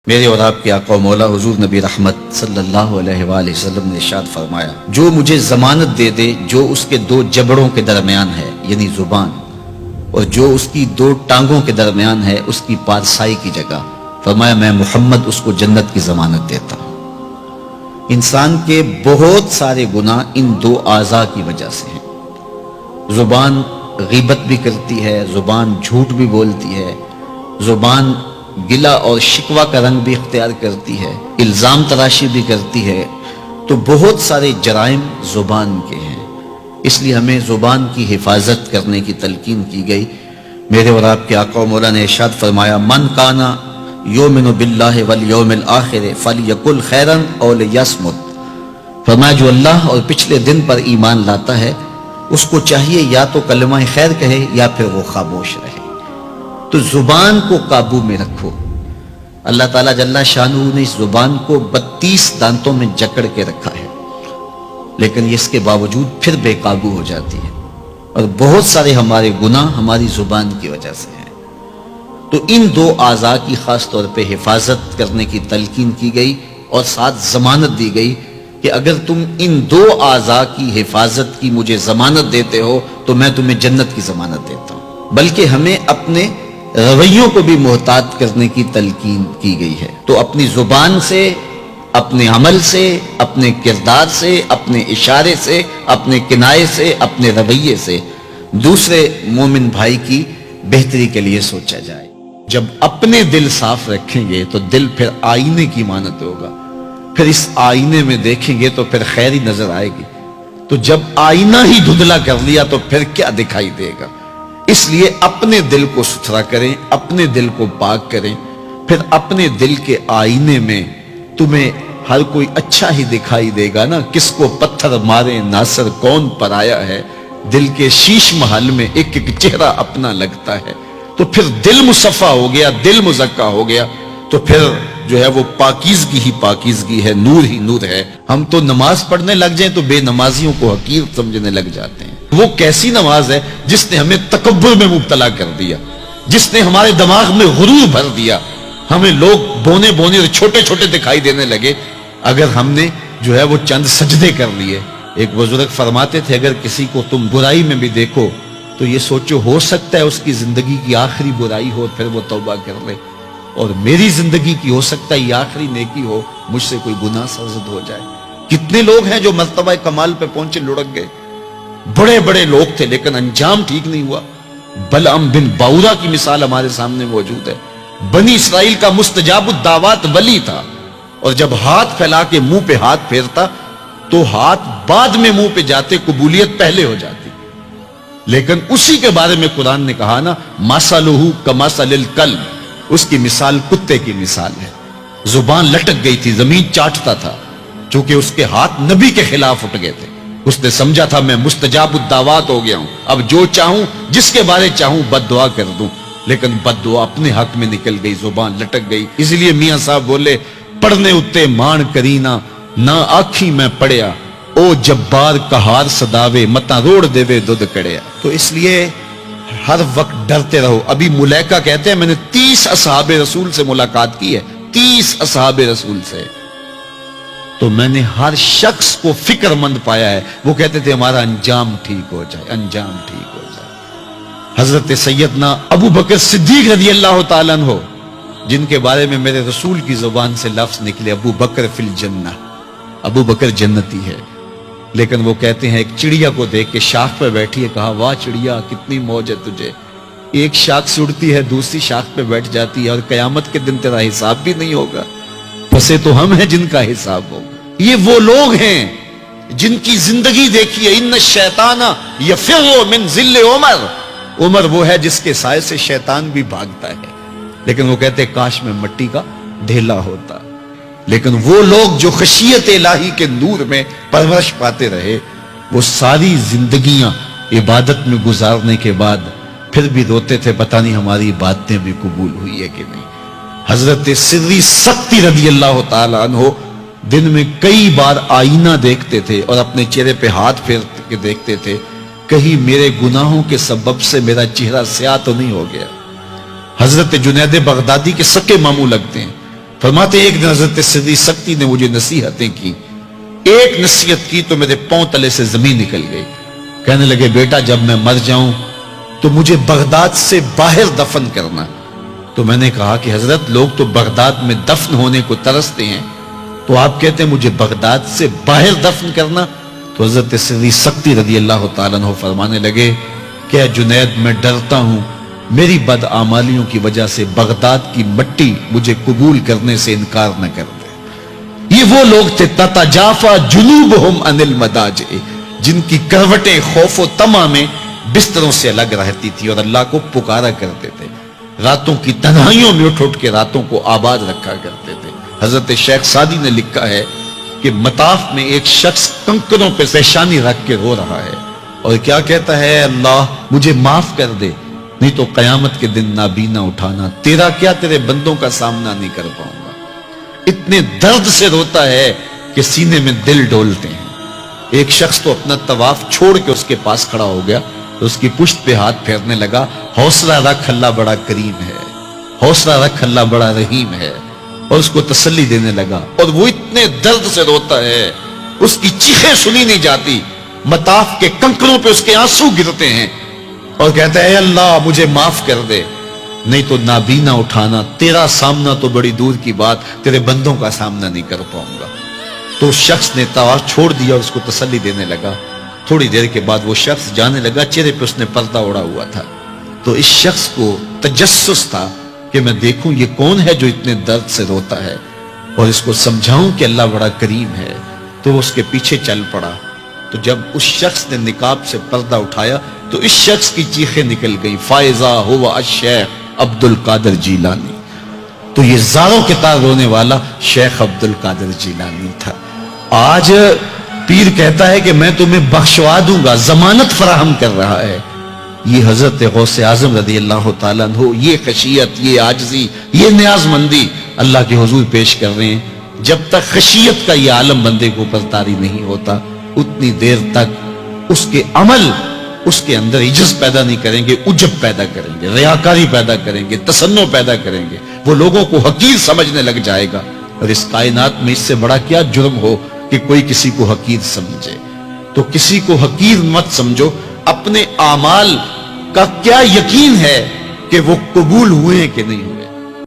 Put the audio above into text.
میرے اور آپ کے آقا و مولا حضور نبی رحمت صلی اللہ علیہ وآلہ وسلم نے ارشاد فرمایا، جو مجھے ضمانت دے دے جو اس کے دو جبڑوں کے درمیان ہے یعنی زبان، اور جو اس کی دو ٹانگوں کے درمیان ہے اس کی پارسائی کی جگہ، فرمایا میں محمد اس کو جنت کی ضمانت دیتا ہوں۔ انسان کے بہت سارے گناہ ان دو اعضاء کی وجہ سے ہیں۔ زبان غیبت بھی کرتی ہے، زبان جھوٹ بھی بولتی ہے، زبان گلہ اور شکوہ کا رنگ بھی اختیار کرتی ہے، الزام تراشی بھی کرتی ہے، تو بہت سارے جرائم زبان کے ہیں۔ اس لیے ہمیں زبان کی حفاظت کرنے کی تلقین کی گئی۔ میرے اور آپ کے آقا و مولا نے ارشاد فرمایا، من کانا یؤمن باللہ والیوم الآخر فلیقل خیرا او لیصمت، فرمایا جو اللہ اور پچھلے دن پر ایمان لاتا ہے اس کو چاہیے یا تو کلمہ خیر کہے یا پھر وہ خاموش رہے۔ تو زبان کو قابو میں رکھو۔ اللہ تعالیٰ جل شانہ نے اس زبان کو 32 دانتوں میں جکڑ کے رکھا ہے، لیکن اس کے باوجود پھر بے قابو ہو جاتی ہے، اور بہت سارے ہمارے گناہ ہماری زبان کی وجہ سے ہیں۔ تو ان دو اعضاء کی خاص طور پہ حفاظت کرنے کی تلقین کی گئی، اور ساتھ ضمانت دی گئی کہ اگر تم ان دو اعضاء کی حفاظت کی مجھے ضمانت دیتے ہو تو میں تمہیں جنت کی ضمانت دیتا ہوں۔ بلکہ ہمیں اپنے رویوں کو بھی محتاط کرنے کی تلقین کی گئی ہے۔ تو اپنی زبان سے، اپنے عمل سے، اپنے کردار سے، اپنے اشارے سے، اپنے کنائے سے، اپنے رویے سے دوسرے مومن بھائی کی بہتری کے لیے سوچا جائے۔ جب اپنے دل صاف رکھیں گے تو دل پھر آئینے کی مانند ہوگا، پھر اس آئینے میں دیکھیں گے تو پھر خیر ہی نظر آئے گی۔ تو جب آئینہ ہی دھندلا کر لیا تو پھر کیا دکھائی دے گا؟ اس لیے اپنے دل کو ستھرا کریں، اپنے دل کو پاک کریں، پھر اپنے دل کے آئینے میں تمہیں ہر کوئی اچھا ہی دکھائی دے گا نا۔ کس کو پتھر مارے ناصر کون پر آیا ہے، دل کے شیش محل میں ایک ایک چہرہ اپنا لگتا ہے۔ تو پھر دل مصفا ہو گیا، دل مزکا ہو گیا، تو پھر جو ہے وہ پاکیزگی ہی پاکیزگی ہے، نور ہی نور ہے۔ ہم تو نماز پڑھنے لگ جائیں تو بے نمازیوں کو حقیر سمجھنے لگ جاتے ہیں۔ وہ کیسی نماز ہے جس نے ہمیں تکبر میں مبتلا کر دیا، جس نے ہمارے دماغ میں غرور بھر دیا، ہمیں لوگ بونے بونے اور چھوٹے چھوٹے دکھائی دینے لگے اگر ہم نے جو ہے وہ چند سجدے کر لیے۔ ایک بزرگ فرماتے تھے، اگر کسی کو تم برائی میں بھی دیکھو تو یہ سوچو ہو سکتا ہے اس کی زندگی کی آخری برائی ہو، پھر وہ توبہ کر لے، اور میری زندگی کی ہو سکتا ہے یہ آخری نیکی ہو، مجھ سے کوئی گناہ سرزد ہو جائے۔ کتنے لوگ ہیں جو مرتبہ کمال پہ پہنچے لڑک گئے، بڑے بڑے لوگ تھے لیکن انجام ٹھیک نہیں ہوا۔ بلعم بن باورا کی مثال ہمارے سامنے موجود ہے۔ بنی اسرائیل کا مستجاب الدعوات ولی تھا، اور جب ہاتھ پھیلا کے منہ پہ ہاتھ پھیرتا تو ہاتھ بعد میں منہ پہ جاتے، قبولیت پہلے ہو جاتی۔ لیکن اسی کے بارے میں قرآن نے کہا نا، مثلہ کمثل الکلب، اس کی مثال کتے کی مثال ہے۔ زبان لٹک گئی تھی، زمین چاٹتا تھا، چونکہ اس کے ہاتھ نبی کے خلاف اٹھ گئے تھے۔ اس نے سمجھا تھا میں مستجاب الدعوات ہو گیا ہوں، اب جو چاہوں جس کے بارے چاہوں بد دعا کر دوں، لیکن بد دعا اپنے حق میں نکل گئی، زبان لٹک گئی۔ اس لیے میاں صاحب بولے، پڑھنے اتے مان کرینا نہ آکھی میں پڑھیا، او جبار کہار صداوے متا روڑ دیوے دودھ کڑیا۔ تو اس لیے ہر وقت ڈرتے رہو۔ ابھی ملیکہ کہتے ہیں میں نے 30 اصحاب رسول سے ملاقات کی ہے، 30 اصحاب رسول سے، تو میں نے ہر شخص کو فکر مند پایا ہے۔ وہ کہتے تھے ہمارا انجام ٹھیک ہو جائے، انجام ٹھیک ہو جائے۔ حضرت سیدنا ابو بکر صدیق رضی اللہ تعالیٰ عنہ، جن کے بارے میں میرے رسول کی زبان سے لفظ نکلے، ابو بکر فی الجنہ، ابو بکر جنتی ہے، لیکن وہ کہتے ہیں ایک چڑیا کو دیکھ کے شاخ پہ بیٹھی ہے، کہا واہ چڑیا کتنی موج ہے تجھے، ایک شاخ سے اڑتی ہے دوسری شاخ پہ بیٹھ جاتی ہے، اور قیامت کے دن تیرا حساب بھی نہیں ہوگا، پسے تو ہم ہیں جن کا حساب ہوگا۔ یہ وہ لوگ ہیں جن کی زندگی دیکھیے، ان الشیطان یفر من ظل عمر، عمر وہ ہے جس کے سائے سے شیطان بھی بھاگتا ہے، لیکن وہ کہتے کاش میں مٹی کا ڈھیلا ہوتا۔ لیکن وہ لوگ جو خشیت الہی کے نور میں پرورش پاتے رہے، وہ ساری زندگیاں عبادت میں گزارنے کے بعد پھر بھی روتے تھے، پتہ نہیں ہماری باتیں بھی قبول ہوئی ہے کہ نہیں۔ حضرت سری سکتی رضی اللہ تعالیٰ عنہ دن میں کئی بار آئینہ دیکھتے تھے اور اپنے چہرے پہ ہاتھ پھیر کے دیکھتے تھے، کہیں میرے گناہوں کے سبب سے میرا چہرہ سیاہ تو نہیں ہو گیا۔ حضرت جنید بغدادی کے سکے ماموں لگتے ہیں، فرماتے ایک دن حضرت سدی سکتی نے مجھے نصیحتیں کی، ایک نصیحت کی تو میرے پاؤں تلے سے زمین نکل گئی. کہنے لگے بیٹا جب میں مر جاؤں تو مجھے بغداد سے باہر دفن کرنا. تو میں نے کہا کہ حضرت لوگ تو بغداد میں دفن ہونے کو ترستے ہیں، تو آپ کہتے ہیں مجھے بغداد سے باہر دفن کرنا؟ تو حضرت سدی سکتی رضی اللہ تعالیٰ عنہ فرمانے لگے کہ اے جنید میں ڈرتا ہوں میری بدعمالیوں کی وجہ سے بغداد کی مٹی مجھے قبول کرنے سے انکار نہ کر دے. یہ وہ لوگ تھے تتجافا جنوبہم عن المضاجع، جن کی کروٹیں خوف و طمع میں بستروں سے الگ رہتی تھی اور اللہ کو پکارا کرتے تھے. راتوں کی تنہائیوں میں اٹھ اٹھ کے راتوں کو آباد رکھا کرتے تھے. حضرت شیخ سعدی نے لکھا ہے کہ مطاف میں ایک شخص کنکروں پہ پیشانی رکھ کے رو رہا ہے اور کیا کہتا ہے، اللہ مجھے معاف کر دے نہیں تو قیامت کے دن نابینا اٹھانا، تیرا کیا تیرے بندوں کا سامنا نہیں کر پاؤں گا. اتنے درد سے روتا ہے کہ سینے میں دل ڈولتے ہیں. ایک شخص تو اپنا طواف چھوڑ کے اس کے پاس کھڑا ہو گیا تو اس کی پشت پہ ہاتھ پھیرنے لگا، حوصلہ رکھ اللہ بڑا کریم ہے، حوصلہ رکھ اللہ بڑا رحیم ہے، اور اس کو تسلی دینے لگا. اور وہ اتنے درد سے روتا ہے، اس کی چیخیں سنی نہیں جاتی، مطاف کے کنکروں پہ اس کے آنسو گرتے ہیں اور کہتا ہے اے اللہ مجھے معاف کر دے نہیں تو نابینا اٹھانا، تیرا سامنا تو بڑی دور کی بات، تیرے بندوں کا سامنا نہیں کر پاؤں گا. تو اس شخص نے طواف چھوڑ دیا اور اس کو تسلی دینے لگا. تھوڑی دیر کے بعد وہ شخص جانے لگا، چہرے پہ اس نے پردہ اڑا ہوا تھا. تو اس شخص کو تجسس تھا کہ میں دیکھوں یہ کون ہے جو اتنے درد سے روتا ہے اور اس کو سمجھاؤں کہ اللہ بڑا کریم ہے. تو وہ اس کے پیچھے چل پڑا. تو جب اس شخص نے نقاب سے پردہ اٹھایا تو اس شخص کی چیخیں نکل گئی، فائزہ ہوا الشیخ عبد القادر جیلانی. تو یہ زاروں کے تار رونے والا شیخ عبد القادر جیلانی تھا. آج پیر کہتا ہے کہ میں تمہیں بخشوا دوں گا، ضمانت فراہم کر رہا ہے. یہ حضرت غوث اعظم رضی اللہ تعالیٰ عنہ یہ خشیت، یہ عاجزی، یہ نیاز مندی اللہ کے حضور پیش کر رہے ہیں. جب تک خشیت کا یہ عالم بندے کو اوپر طاری نہیں ہوتا اتنی دیر تک اس کے عمل اس کے اندر عجز پیدا نہیں کریں گے، عجب پیدا کریں گے، ریاکاری پیدا کریں گے، تصنع پیدا کریں گے. وہ لوگوں کو حقیر سمجھنے لگ جائے گا. اور اس کائنات میں اس سے بڑا کیا جرم ہو کہ کوئی کسی کو حقیر سمجھے. تو کسی کو حقیر مت سمجھو. اپنے اعمال کا کیا یقین ہے کہ وہ قبول ہوئے کہ نہیں ہوئے.